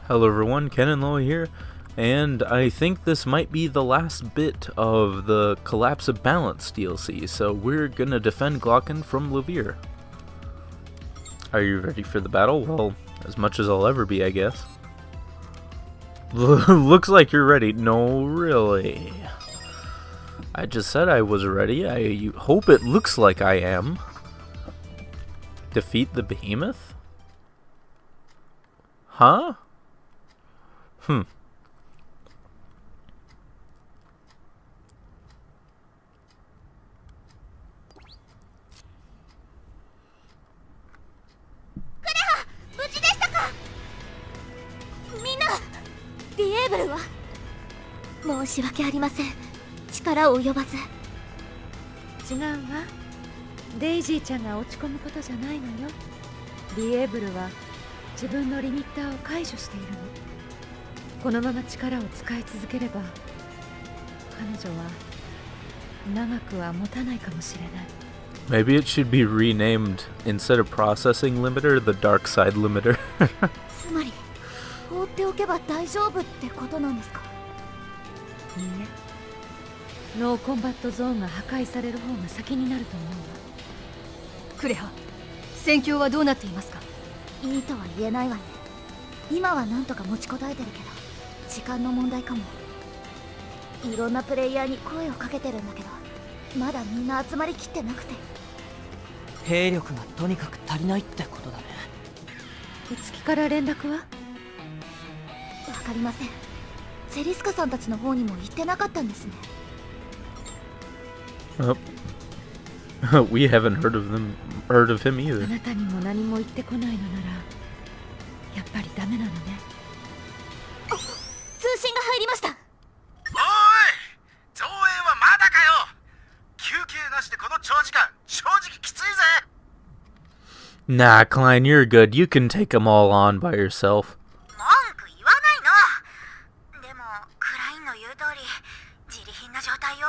Hello everyone, Ken and Loa here, and I think this might be the last bit of the Collapse of Balance DLC, so we're gonna defend Glocken from Lievre. Are you ready for the battle? Well, as much as I'll ever be, I guess. Looks like you're ready. No, really. I just said I was ready. I hope it looks like I am. Defeat the behemoth? Huh? Hmm. Lievre は申し訳ありません。力を及ばず。違うわ。デイジーちゃんが落ち込むことじゃないのよ。リエブルは自分のリミッターを解除しているの。このまま力を使い続ければ彼女は長くは持たないかもしれない。 Maybe it should be renamed, instead of processing limiter, the darkside limiter. つまり放っておけば大丈夫ってことなんですか？いいえ、ノーコンバットゾーンが破壊される方が先になると思うわ。クレハ、戦況はどうなっていますか？いいとは言えないわね。今はなんとか持ちこたえてるけど時間の問題かも。いろんなプレイヤーに声をかけてるんだけどまだみんな集まりきってなくて。兵力がとにかく足りないってことだね。いつきから連絡は？わかりません。セリスカさんたちの方にも行ってなかったんですね。We haven't heard of him あ either. なたにも何も言ってこないのならやっぱりダメなのね。通信が入りました。おい、増援はまだかよ。休憩なしでこの長時間、正直きついぜ。 Nah, Klein, you're good. You can take them all on by yourself. 文句言わないの。でもクラインの言う通り自利品な状態よ。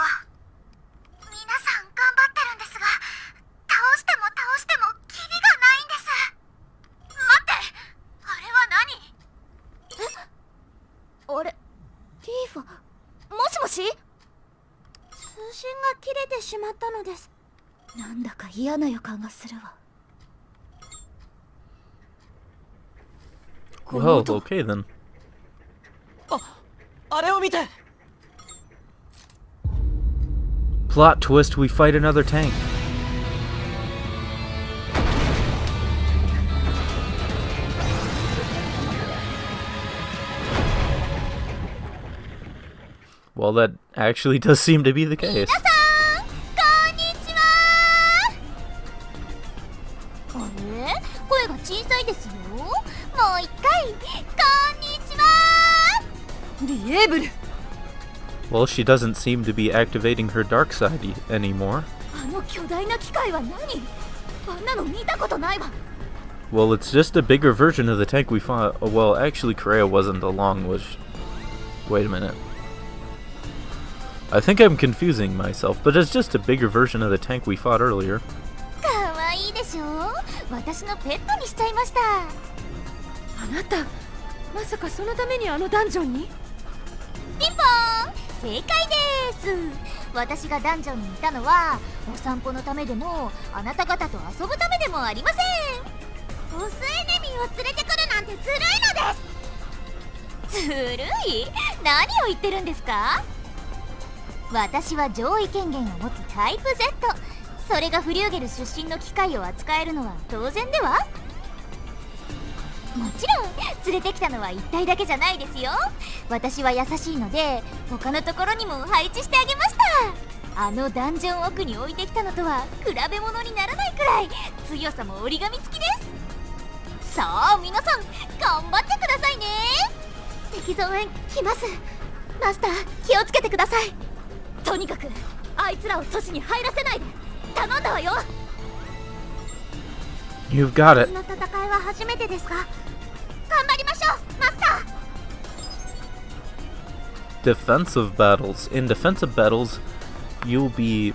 皆さん頑張ってるんですが、倒してもキリがないんです。待って、あれは何？あれ、リーファ、もしもし？通信が切れてしまったのです。なんだか嫌な予感がするわ。Well, okay then. あれを見て。 Plot twist, we fight another tank. Well, that actually does seem to be the case. こんにちは。あれ、声が小さいですよ。もう一回、こんにちは。リエブル、 Well, she doesn't seem to be activating her dark side anymore. あの巨大な機械は何？あんなの見たことないわ。 Well, it's just a bigger version of the tank we fought. Well, actually, Korea wasn't along, was... Wait a minute. I think I'm confusing myself, but it's just a bigger version of the tank we fought earlier. かわいいでしょ？私のペットにしちゃいました。あなたまさかそのためにあのダンジョンに？ピンポーン、正解です。私がダンジョンにいたのはお散歩のためでもあなた方と遊ぶためでもありません。ボスエネミーを連れてくるなんてずるいのです。ずるい？何を言ってるんですか？私は上位権限を持つタイプ Z。 それがフリューゲル出身の機械を扱えるのは当然では？もちろん連れてきたのは1体だけじゃないですよ。私は優しいので他のところにも配置してあげました。あのダンジョン奥に置いてきたのとは比べ物にならないくらい強さも折り紙付きです。さあ皆さん頑張ってくださいね。敵増援来ます。マスター気をつけてください。とにかくあいつらを都市に入らせないで。頼んだわよ。 You've got it. この戦いは初めてですが頑張りましょう、マスター。 Defensive battles. In defensive battles, you'll be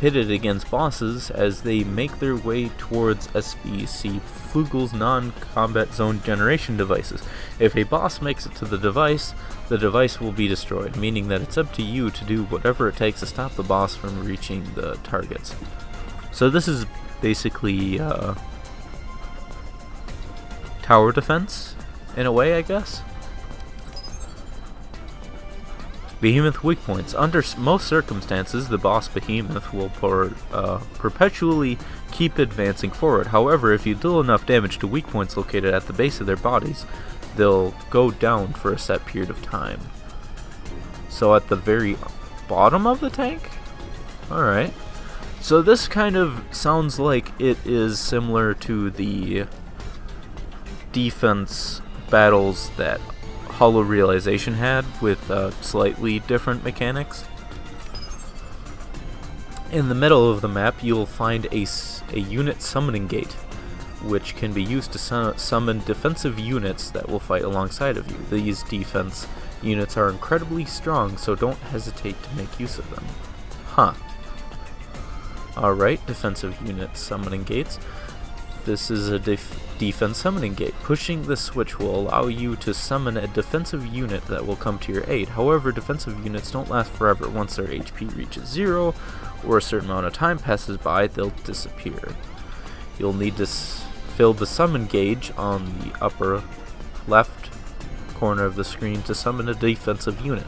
pitted against bosses as they make their way towards SBC Flugel's non-combat zone generation devices. If a boss makes it to the device will be destroyed, meaning that it's up to you to do whatever it takes to stop the boss from reaching the targets. So this is basically tower defense, in a way, I guess. Behemoth weak points. Under most circumstances, the boss Behemoth will perpetually keep advancing forward. However, if you deal enough damage to weak points located at the base of their bodies, they'll go down for a set period of time. So at the very bottom of the tank? Alright. So this kind of sounds like it is similar to the defense battles that Hollow Realization had, with slightly different mechanics. In the middle of the map, you'll find a unit summoning gate, which can be used to summon defensive units that will fight alongside of you. These defense units are incredibly strong, so don't hesitate to make use of them. Huh. Alright, defensive unit summoning gates. This is a defense summoning gate. Pushing this switch will allow you to summon a defensive unit that will come to your aid. However, defensive units don't last forever. Once their HP reaches 0, or a certain amount of time passes by, they'll disappear. You'll need to fill the summon gauge on the upper left corner of the screen to summon a defensive unit.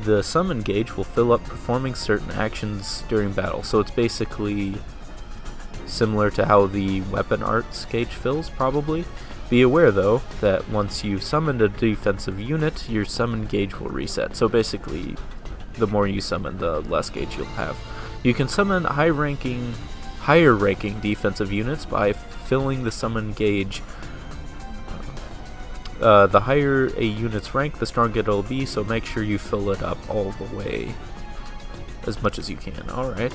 The summon gauge will fill up performing certain actions during battle, so it's basically similar to how the weapon arts gauge fills, probably. Be aware though that once you summon a defensive unit, your summon gauge will reset. So basically, the more you summon, the less gauge you'll have. You can summon higher ranking defensive units by filling the summon gauge. The higher a unit's rank, the stronger it'll be, so make sure you fill it up all the way, as much as you can. Alright.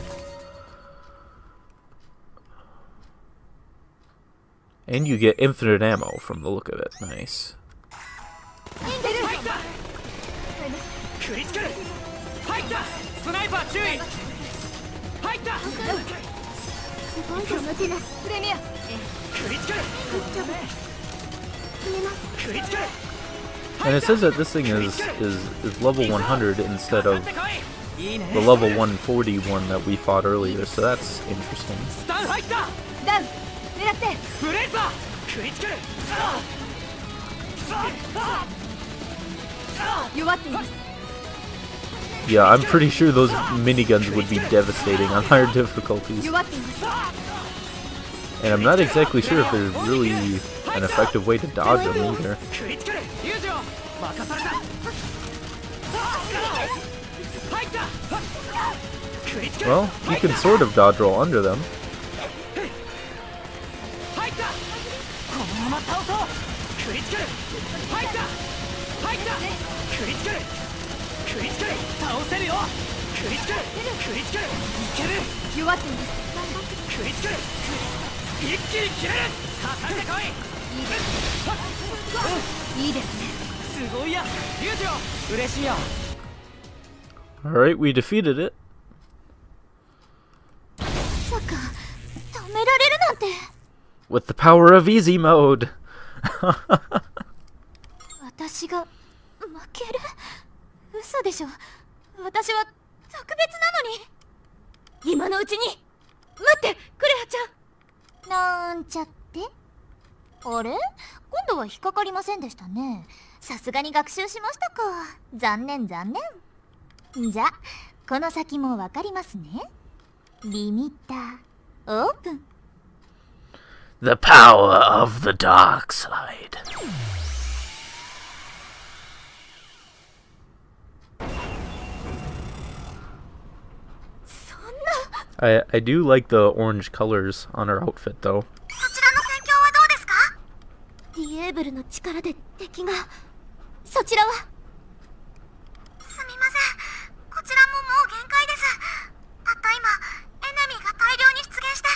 And you get infinite ammo from the look of it. Nice. And it says that this thing is level 100 instead of the level 141 that we fought earlier, so that's interesting. Yeah, I'm pretty sure those miniguns would be devastating on higher difficulties. And I'm not exactly sure if there's really an effective way to dodge them either. Well, you can sort of dodge roll under them. Alright, we defeated it. With the power of easy mode. 私が負ける？嘘でしょ。私は特別なのに。今のうちに。待って、クレアちゃん。なんちゃって？あれ？今度は引っかかりませんでしたね。さすがに学習しましたか。残念残念。じゃ、この先もわかりますね。リミッターオープン。The power of the darkside. I do like the orange colors on her outfit though. そちらの戦況はどうですか？リエーブルの力で敵が。そちらは？すみません。こちらももう限界です。たった今、エネミーが大量に出現して、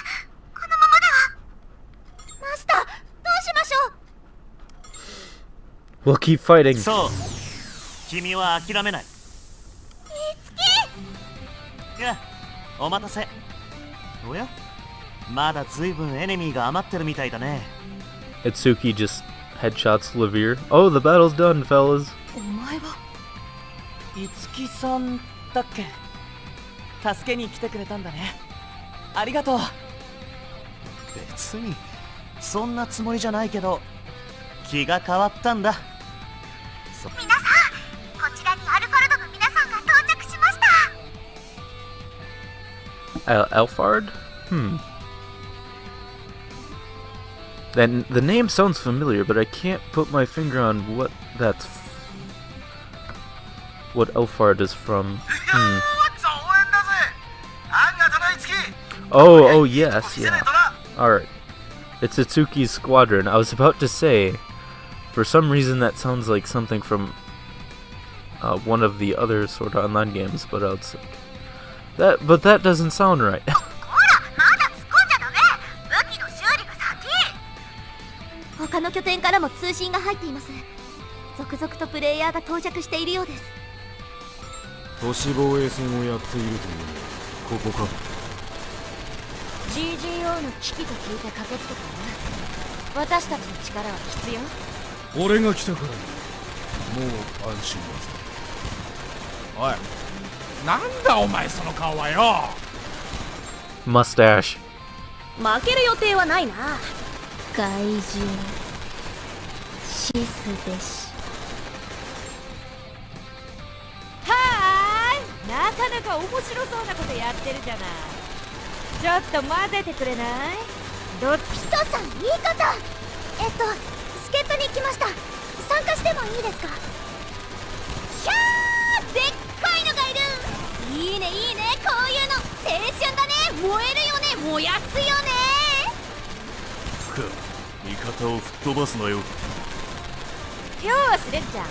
このままでは。マスター、どうしましょう？ We'll keep fighting. そう。君は諦めない。いつき？いや、お待たせ。おや、まだ随分エネミーが余ってるみたいだね。 Itsuki just headshots Lievre. Oh, the battle's done, fellas. お前は。いつきさんだっけ。助けに来てくれたんだね。ありがとう。別にそんなつもりじゃないけど、気が変わったんだ。皆さん、こちらにアルファルドの皆さんが到着しました。Alphard? Then the name sounds familiar, but I can't put my finger on what what Alphard is from. 増援だぜ。ありがとうな、いつき。 Oh, yes, 見せね yeah. えとな。 Alright. It's Itsuki's squadron. I was about to say, for some reason that sounds like something from one of the other Sword Art Online games, but but that doesn't sound right. ほら、まだ突っ込んじゃダメ。武器の修理が先。他の拠点からも通信が入っています。続々とプレイヤーが到着しているようです。都市防衛戦をやっているというここか。 GGO の危機と聞いて駆けつけたわ。私たちの力は必要？俺が来たからもう安心だぜ。おい、なんだお前その顔はよ。 Mustache. 負ける予定はないな。怪獣シスでし。はーい、なかなか面白そうなことやってるじゃない。ちょっと混ぜてくれない？どっち？ピトさん、言い方。助っ人に来ました。参加してもいいですか？ひゃー、でっかいのがいる。いいねいいね、こういうの青春だね。燃えるよね、燃やすよね。味方を吹っ飛ばすなよ。今日はスレッちゃん、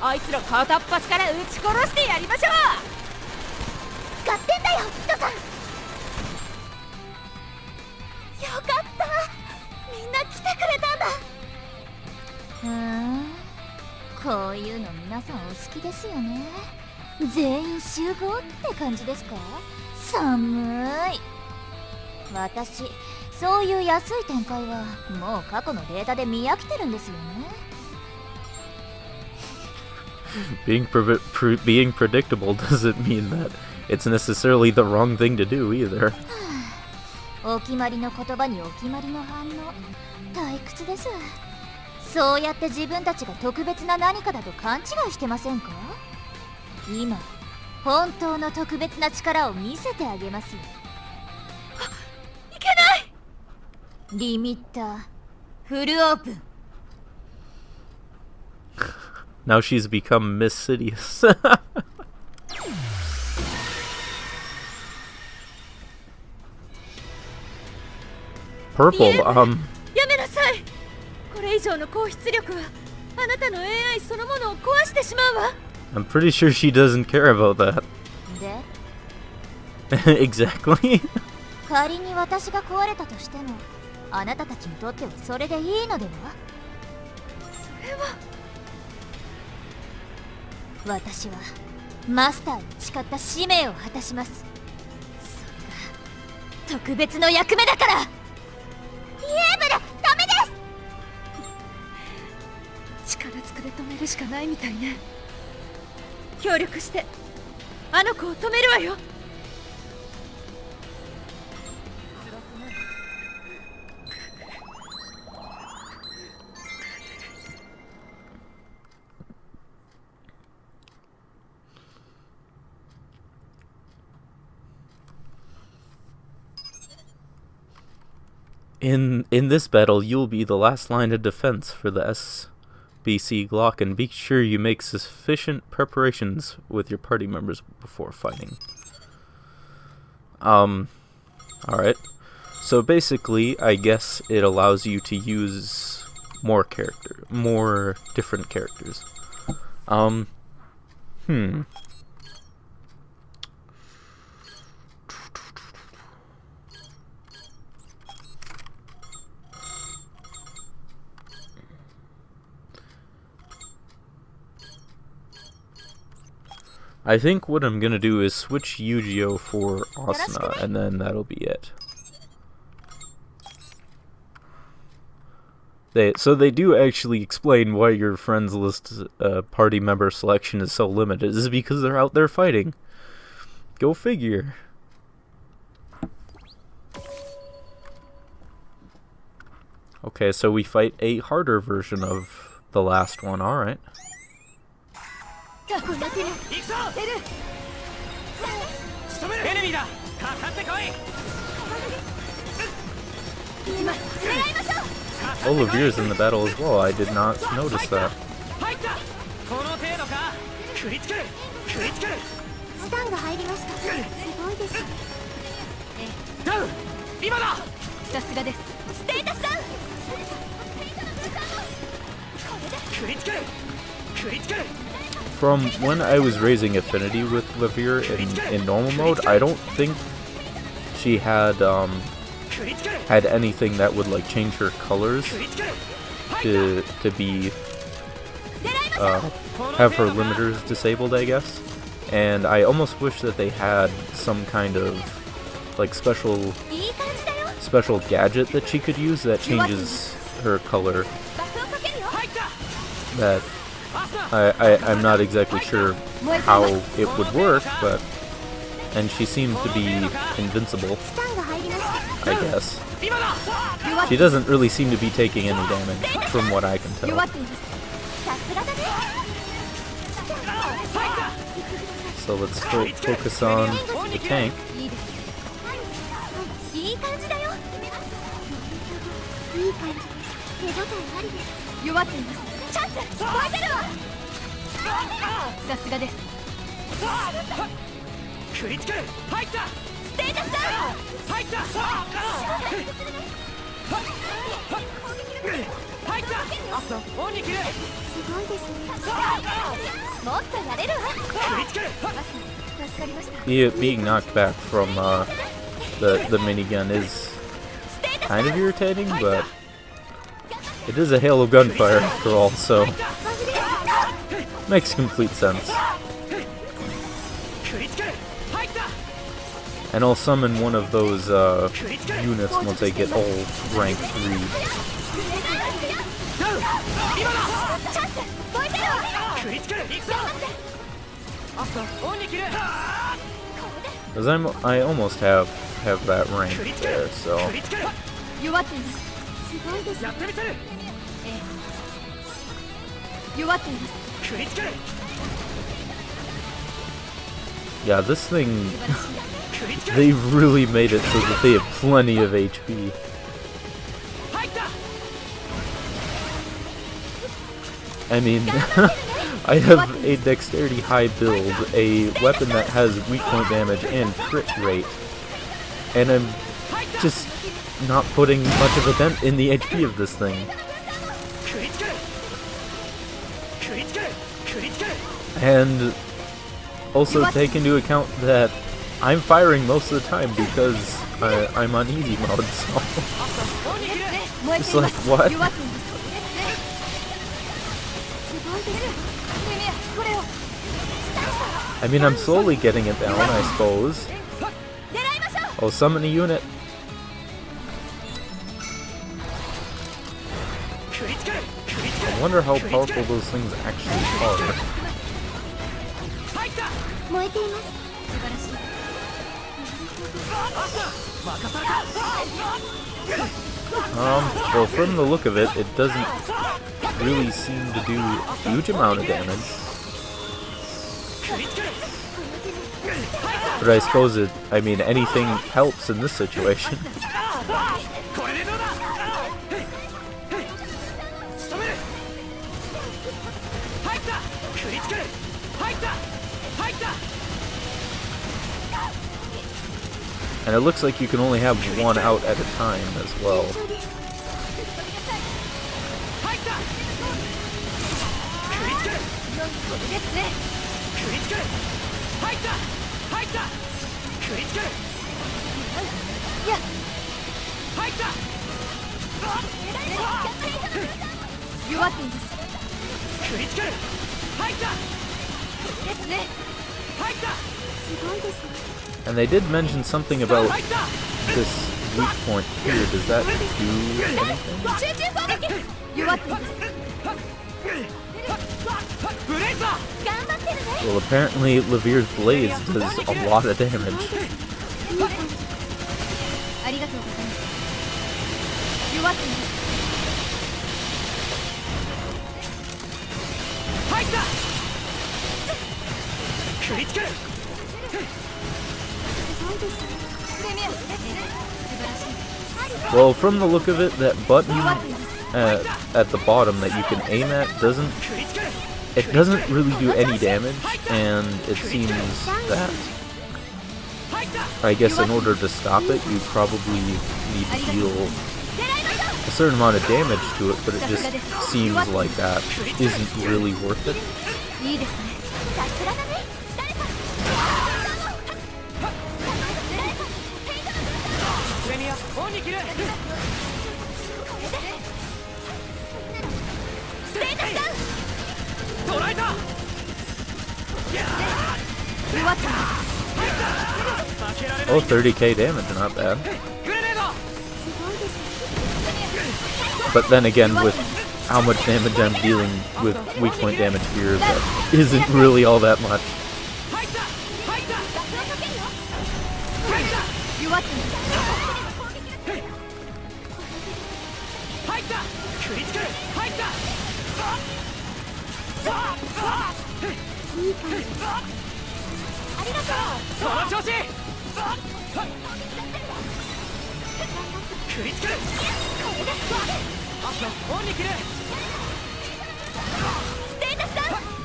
あいつら片っ端から撃ち殺してやりましょう。合点だよ、ピトさん。よかった、みんな来てくれたんだ。こういうの皆さんお好きですよね。全員集合って感じですか？寒い。私、そういう安い展開はもう過去のデータで見飽きてるんですよね。Being predictable doesn't mean that it's necessarily the wrong thing to do either. お決まりの言葉にお決まりの反応、退屈です。そうやって自分たちが特別な何かだと勘違いしてませんか？今、本当の特別な力を見せてあげますよ。いけない。リミッターフルオープン。 Now she's become Miss Sidious. Purple, やめなさい。これ以上の高出力はあなたの AI そのものを壊してしまうわ。 I'm pretty sure she doesn't care about that. で、Exactly. 仮に私が壊れたとしても、あなたたちにとってはそれでいいのでは？それは。私はマスターを誓った使命を果たします。それが特別の役目だから。イエーブル、ダメです。力ずくで止めるしかないみたいね。協力してあの子を止めるわよ。 In this battle, you'll be the last line of defense for the SBC Glocken. Be sure you make sufficient preparations with your party members before fighting. Alright. So basically, I guess it allows you to use more different characters. I think what I'm gonna do is switch Yu-Gi-Oh for Asuna, and then that'll be it. So they do actually explain why your friends list party member selection is so limited. This is because they're out there fighting. Go figure. Okay, so we fight a harder version of the last one, alright. Oh, Lievre's in the battle as well. I did not notice that. スタンが入りました。すごいです。ダウン今ださすがです。ステータスダウン。 From when I was raising affinity with Lievre in normal mode, I don't think she had anything that would like change her colors to be have her limiters disabled, I guess. And I almost wish that they had some kind of like special gadget that she could use that changes her color. That I'm not exactly sure how it would work, but and she seemed to be invincible, I guess. She doesn't really seem to be taking any damage from what I can tell. So let's focus on the tank. Being knocked back from the minigun is kind of irritating, but it is a hail of gunfire after all, so makes complete sense. And I'll summon one of those units once I get all rank 3. Because I almost have that rank there, so. Yeah, this thing, they really made it so that they have plenty of HP. I mean, I have a dexterity high build, a weapon that has weak point damage and crit rate, and I'm just not putting much of a dent in the HP of this thing. And also take into account that I'm firing most of the time because I'm on easy mode, so it's like, what? I mean, I'm slowly getting it down, I suppose. I'll summon a unit. I wonder how powerful those things actually are. Well, from the look of it, it doesn't really seem to do a huge amount of damage. But I suppose I mean, anything helps in this situation. And it looks like you can only have one out at a time as well. And they did mention something about this weak point here. Does that do anything? Well, apparently Lievre's blades does a lot of damage. Well, from the look of it, that button at the bottom that you can aim at doesn't really do any damage, and it seems that I guess in order to stop it, you probably need to deal a certain amount of damage to it, but it just seems like that isn't really worth it. Oh, 30k damage, not bad. But then again, with how much damage I'm dealing with weak point damage here, that isn't really all that much.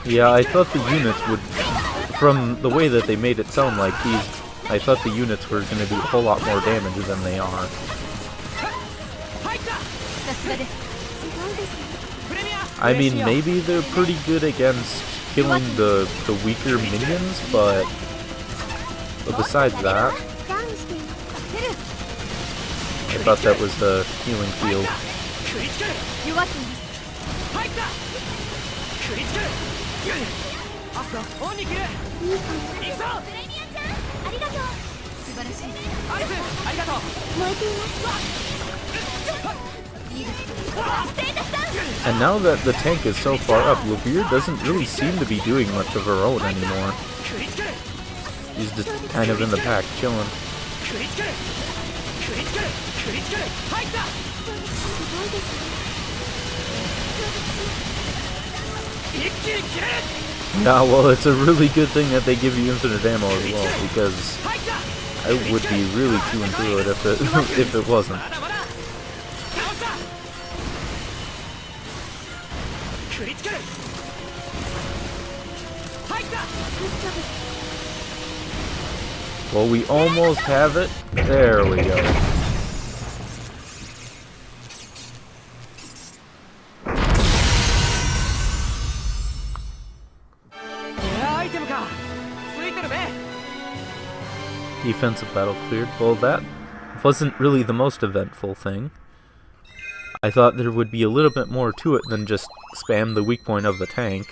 Yeah, I thought the units would, from the way that they made it sound like I thought the units were going to do a whole lot more damage than they are. I mean, maybe they're pretty good against killing the weaker minions, but besides that, I thought that was the healing field. And now that the tank is so far up, Lievre doesn't really seem to be doing much of her own anymore. He's just kind of in the back, chilling. Yeah, well, it's a really good thing that they give you infinite ammo as well, because I would be really chewing through it if it wasn't. Well, we almost have it. There we go. Defensive battle cleared. Well, that wasn't really the most eventful thing. I thought there would be a little bit more to it than just spam the weak point of the tank.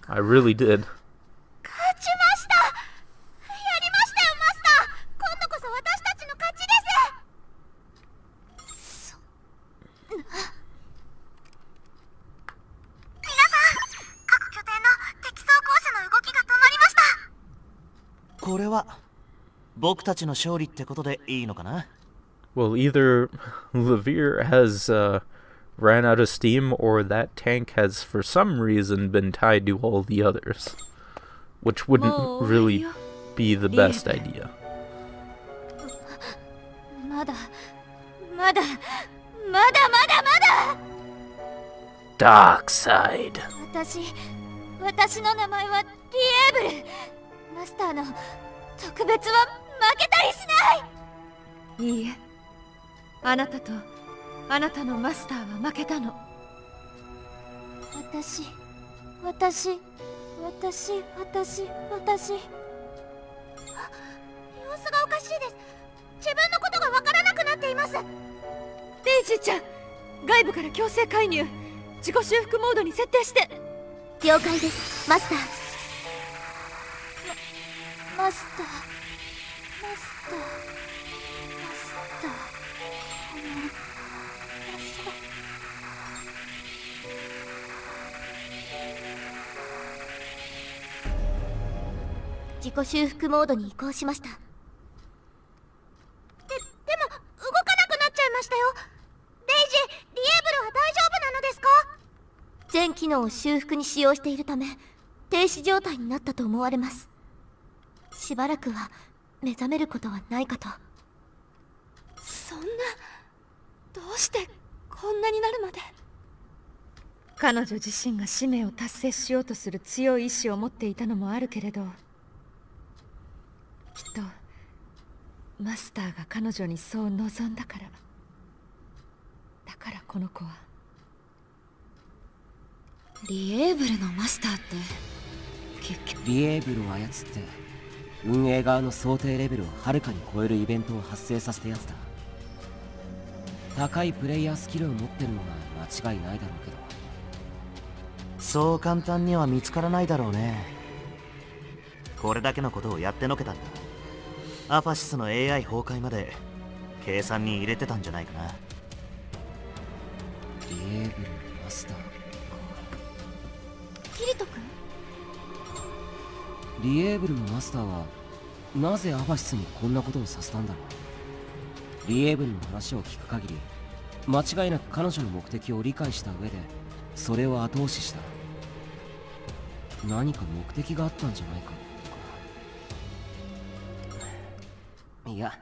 I really did. Well, either Lievre has ran out of steam, or that tank has for some reason been tied to all the others, which wouldn't really be the best idea. Darkside. 私の名前はリエーブル。マスターの特別は負けたりしない。いいえ、あなたとあなたのマスターは負けたの。私。様子がおかしいです。自分のことがわからなくなっています。デイジーちゃん、外部から強制介入、自己修復モードに設定して。了解です、マスター。マスター、マスター、マスター、ごめんなさい。自己修復モードに移行しました。でも動かなくなっちゃいましたよ。デイジー、リエーブルは大丈夫なのですか？全機能を修復に使用しているため停止状態になったと思われます。しばらくは目覚めることはないかと。そんな、どうしてこんなになるまで。彼女自身が使命を達成しようとする強い意志を持っていたのもあるけれど、きっとマスターが彼女にそう望んだから。だからこの子は。リエーブルのマスターって結局リエーブルを操って運営側の想定レベルをはるかに超えるイベントを発生させたやつだ。高いプレイヤースキルを持ってるのが間違いないだろうけど、そう簡単には見つからないだろうね。これだけのことをやってのけたんだ。アファシスの AI 崩壊まで計算に入れてたんじゃないかな。リエーブルのマスター。キリト君？リエーブルのマスターはなぜアファシスにこんなことをさせたんだろう。リエーブルの話を聞く限り間違いなく彼女の目的を理解した上でそれを後押しした。何か目的があったんじゃないかとか。いや、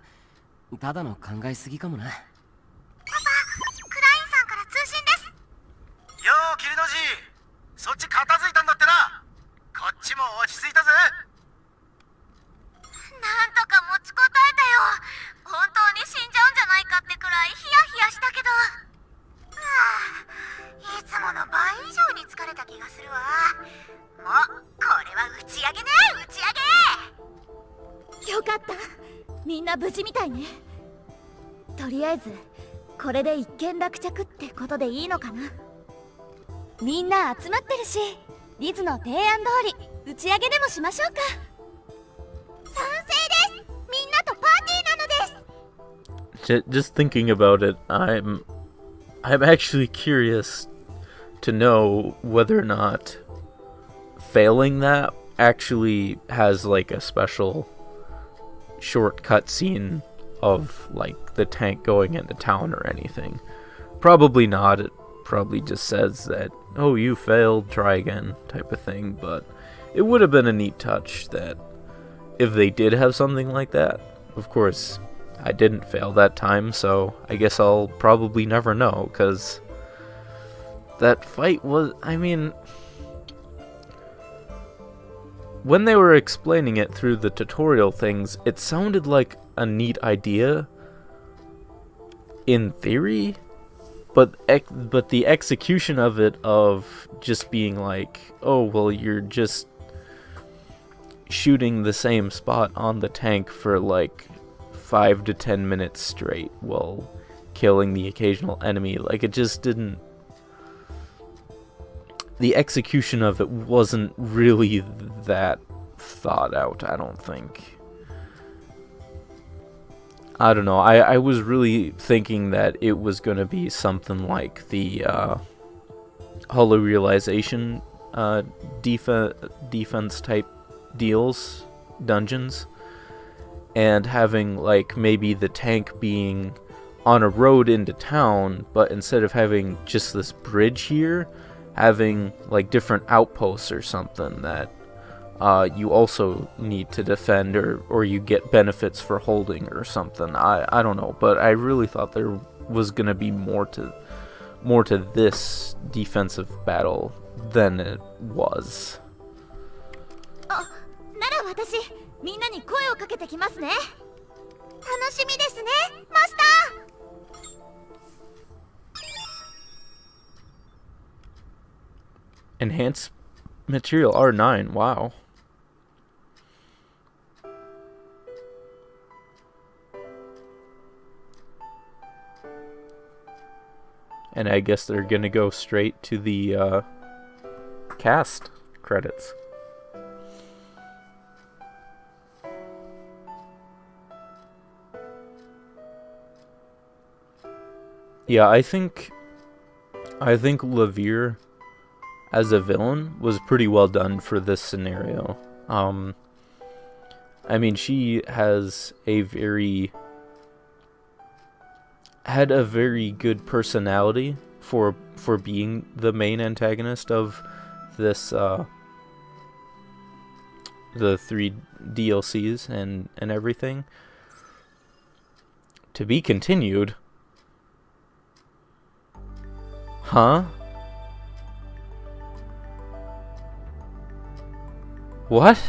ただの考えすぎかもな。パパ、クラインさんから通信です。よー、キリノジー、そっち片付いたんだってな。こっちも落ち着いたぜ。なんとか持ちこたえたよ。本当に死んじゃうんじゃないかってくらいヒヤヒヤしたけど、いつもの倍以上に疲れた気がするわ。もうこれは打ち上げね、打ち上げ。よかった、みんな無事みたいね。とりあえずこれで一件落着ってことでいいのかな。みんな集まってるし、リズの提案通り打ち上げでもしましょうか。賛成です。みんなとパーティーなのです。Just thinking about it, I'm actually curious to know whether or not failing that actually has like a special short cutscene of like the tank going into town or anything. Probably not. It probably just says that, oh, you failed, try again type of thing, but it would have been a neat touch that if they did have something like that. Of course, I didn't fail that time, so I guess I'll probably never know, because that fight was, I mean, when they were explaining it through the tutorial things, it sounded like a neat idea in theory, but the execution of it, of just being like, oh, well, you're just shooting the same spot on the tank for like 5 to 10 minutes straight while killing the occasional enemy, like it just didn't, the execution of it wasn't really that thought out, I don't think. I don't know, I was really thinking that it was going to be something like the Hollow Realization defense type deals, dungeons, and having like maybe the tank being on a road into town, but instead of having just this bridge here, having like different outposts or something that you also need to defend, or you get benefits for holding or something. I don't know, but I really thought there was gonna be more to this defensive battle than it was. なら私、みんなに声をかけてきますね。楽しみですね、マスター。Enhanced material R9, wow. And I guess they're gonna go straight to the cast credits. Yeah, I think Lievre as a villain was pretty well done for this scenario. I mean, she has had a very good personality for being the main antagonist of this the 3 DLCs and everything. To be continued. Huh? What?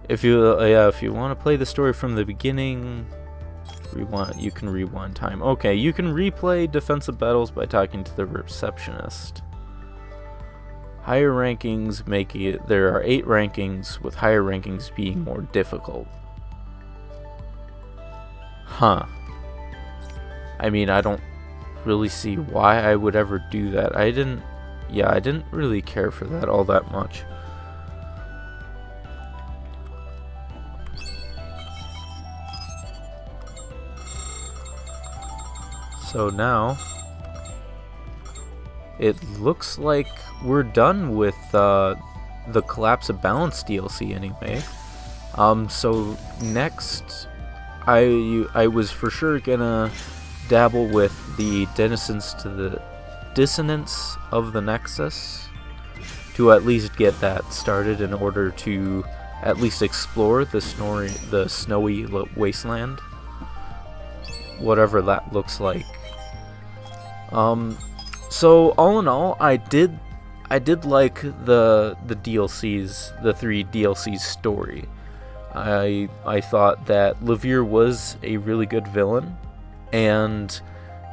If you want to play the story from the beginning, you can rewind time. Okay, you can replay defensive battles by talking to the receptionist. Higher rankings make it. There are 8 rankings, with higher rankings being more difficult. Huh. I mean, I don't really see why I would ever do that. I didn't really care for that all that much. So now, it looks like we're done with the Collapse of Balance DLC anyway. So next, I was for sure gonna dabble with the Dissonance of the Nexus to at least get that started in order to at least explore the snowy wasteland, whatever that looks like. So all in all, I did like the DLCs, the 3 DLCs story. I thought that Lievre was a really good villain, and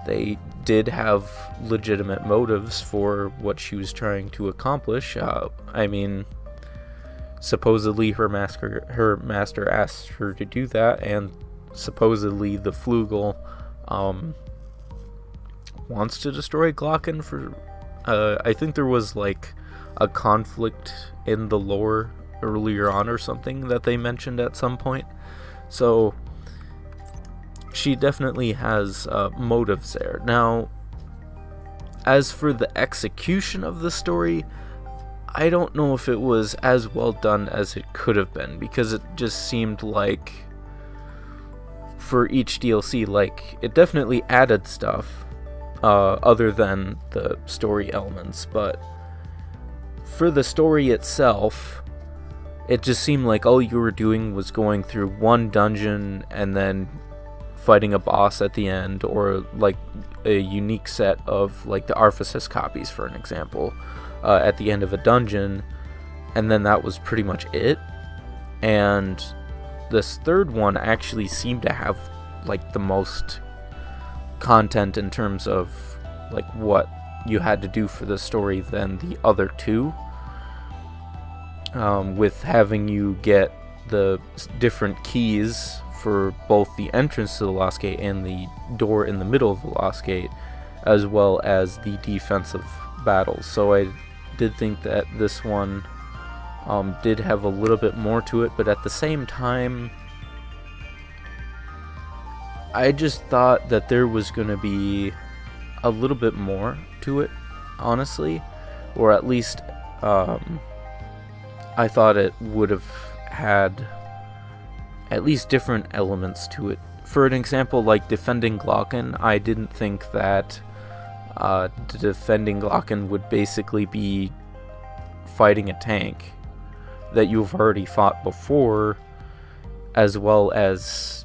they did have legitimate motives for what she was trying to accomplish. I mean, supposedly her master asked her to do that, and supposedly the Flugel wants to destroy Glocken for... I think there was like a conflict in the lore earlier on or something that they mentioned at some point. So she definitely has motives there. Now, as for the execution of the story, I don't know if it was as well done as it could have been, because it just seemed like for each DLC, like, it definitely added stuff other than the story elements, but for the story itself, it just seemed like all you were doing was going through one dungeon and then fighting a boss at the end, or like a unique set of like the Arfa-sys copies, for an example, at the end of a dungeon, and then that was pretty much it. And this third one actually seemed to have like the most content in terms of like what you had to do for the story than the other 2, with having you get the different keys for both the entrance to the Lost Gate and the door in the middle of the Lost Gate, as well as the defensive battles. So I did think that this one did have a little bit more to it, but at the same time, I just thought that there was going to be a little bit more to it, honestly, or at least I thought it would have had at least different elements to it. For an example, like defending Glocken, I didn't think that defending Glocken would basically be fighting a tank that you've already fought before, as well as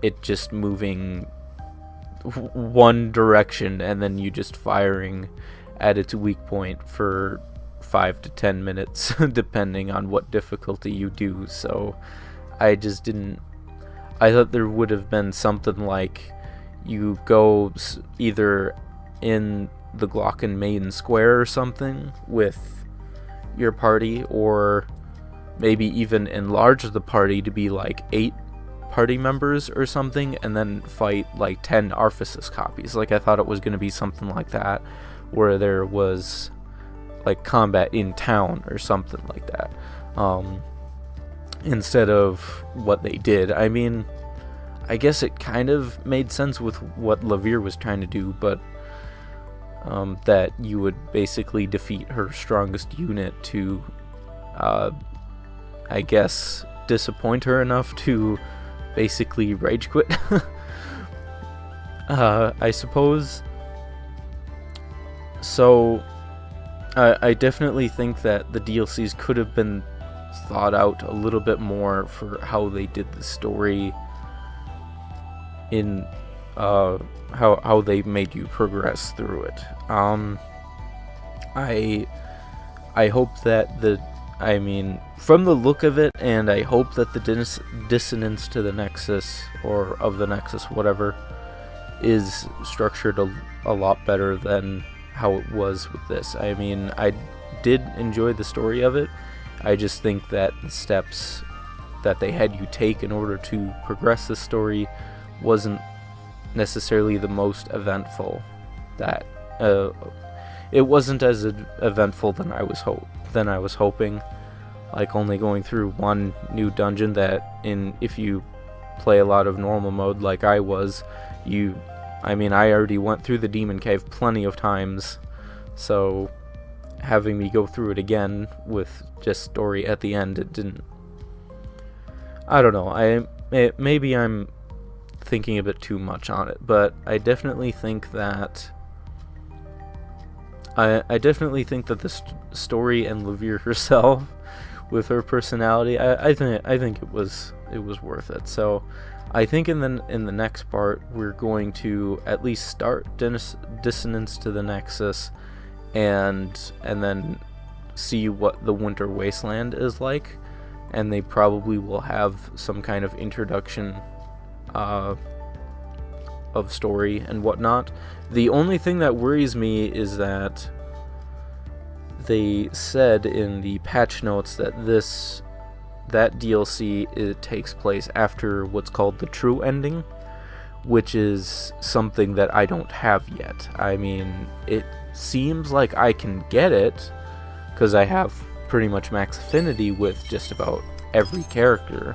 it just moving one direction and then you just firing at its weak point for 5 to 10 minutes depending on what difficulty you do. So I just didn't... I thought there would have been something like you go either in the Glocken main square or something with your party, or maybe even enlarge the party to be like 8 party members or something, and then fight like 10 Arfa-sys copies. Like, I thought it was going to be something like that, where there was like combat in town or something like that, instead of what they did. I mean, I guess it kind of made sense with what Lievre was trying to do, but that you would basically defeat her strongest unit to, I guess, disappoint her enough to basically rage quit. I suppose. So I definitely think that the DLCs could have been thought out a little bit more for how they did the story, in how they made you progress through it. I hope that I mean, from the look of it, and I hope that the dissonance to the Nexus, or of the Nexus, whatever, is structured a lot better than how it was with this. I mean, I did enjoy the story of it. I just think that the steps that they had you take in order to progress the story wasn't necessarily the most eventful. That it wasn't as eventful than I was hoping. Like only going through one new dungeon that, if you play a lot of normal mode like I was, I already went through the Demon Cave plenty of times, so having me go through it again with just story at the end, it didn't. I don't know. Maybe I'm thinking a bit too much on it, but I definitely think that the story and Lievre herself, with her personality, I think it was worth it. So I think in the next part we're going to at least start Dissonance to the Nexus, and then see what the Winter Wasteland is like, and they probably will have some kind of introduction of story and whatnot. The only thing that worries me is that they said in the patch notes that that DLC, it takes place after what's called the true ending, which is something that I don't have yet. I mean, it seems like I can get it because I have pretty much max affinity with just about every character.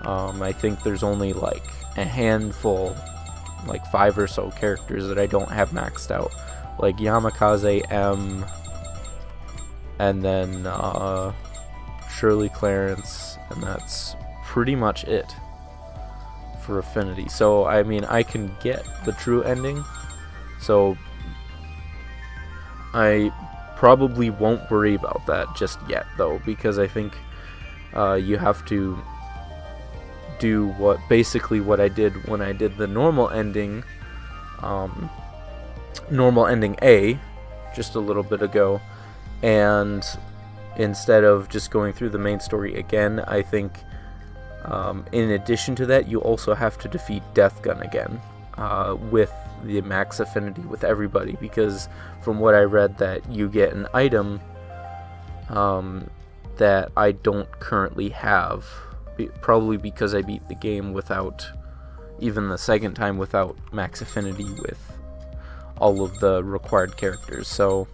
I think there's only like a handful, like 5 or so characters that I don't have maxed out, like Yamakaze M, and then Shirley Clarence, and that's pretty much it for affinity. So I mean, I can get the true ending, so I probably won't worry about that just yet, though, because I think you have to do basically what I did when I did the normal ending A just a little bit ago, and instead of just going through the main story again, I think in addition to that, you also have to defeat Deathgun again with the max affinity with everybody, because from what I read, that you get an item that I don't currently have, probably because I beat the game without, even the second time, without max affinity with all of the required characters. So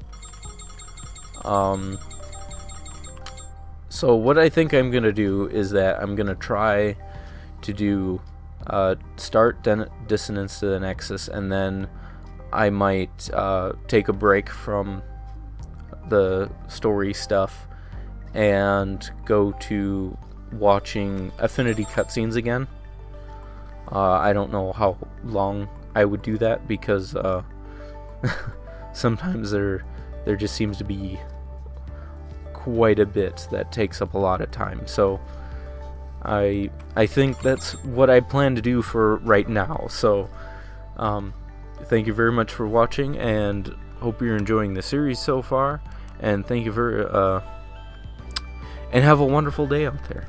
so what I think I'm gonna do is that I'm gonna try to do start Dissonance to the Nexus, and then I might take a break from the story stuff and go to watching Affinity cutscenes again. I don't know how long I would do that, because sometimes there just seems to be quite a bit that takes up a lot of time. So I think that's what I plan to do for right now. So thank you very much for watching, and hope you're enjoying the series so far, and thank you and have a wonderful day out there.